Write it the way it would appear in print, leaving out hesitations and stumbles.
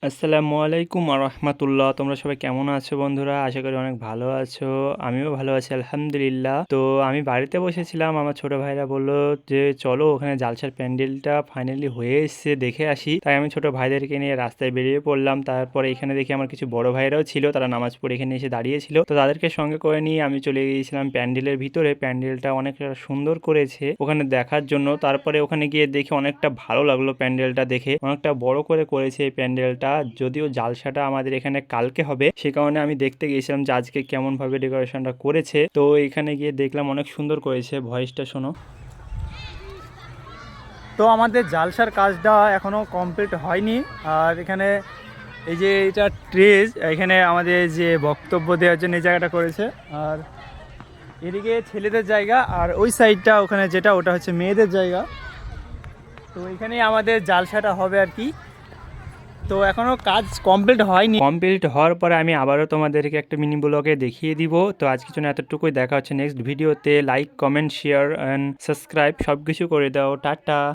আসসালামু আলাইকুম রাহমাতুল্লাহ। তোমরা সবাই কেমন আছো বন্ধুরা? আশা করি অনেক ভালো আছো। আমিও ভালো আছি আলহামদুলিল্লাহ। তো আমি বাড়িতে বসেছিলাম। আমার ছোট ভাইরা বলল যে, "চলো ওখানে জালসার প্যান্ডেলটা ফাইনালি হয়ে এসছে, দেখে আসি।" তাই আমি ছোট ভাইদেরকে নিয়ে রাস্তায় বেরিয়ে পড়লাম। তারপরে এখানে দেখি আমার কিছু বড় ভাইরাও ছিল। তারা নামাজ পড়ে এখানে এসে দাঁড়িয়েছিল। তো তাদেরকে সঙ্গে করে নিয়ে আমি চলে গিয়েছিলাম প্যান্ডেলের ভিতরে। প্যান্ডেলটা অনেকটা সুন্দর করেছে ওখানে দেখার জন্য। তারপরে ওখানে গিয়ে দেখি অনেকটা ভালো লাগলো প্যান্ডেলটা দেখে। অনেকটা বড় করে করেছে এই প্যান্ডেলটা। যদিও জালসাটা আমাদের এখানে কালকে হবে, সে কারণে আমি দেখতে গিয়েছিলাম যে আজকে কেমন ভাবে ডেকোরেশনটা করেছে। তো এখানে গিয়ে দেখলাম অনেক সুন্দর করেছে। ভয়েসটা শোনো। তো আমাদের জালসার কাজটা এখনও কমপ্লিট হয়নি। আর এখানে এই যে এটা ট্রেজ, এখানে আমাদের যে বক্তব্য দেওয়ার জন্য এই জায়গাটা করেছে। আর এদিকে ছেলেদের জায়গা, আর ওই সাইডটা ওখানে যেটা ওটা হচ্ছে মেয়েদের জায়গা। তো এখানেই আমাদের জালসাটা হবে আর কি। তো এখনও কাজ কমপ্লিট হয়নি। কমপ্লিট হওয়ার পরে আমি আবারও তোমাদেরকে একটা মিনি ব্লগে দেখিয়ে দিব। তো আজকের জন্য এতটুকুই। দেখা হচ্ছে নেক্সট ভিডিওতে। Like, comment, share and subscribe সব কিছু করে দাও। টাটা।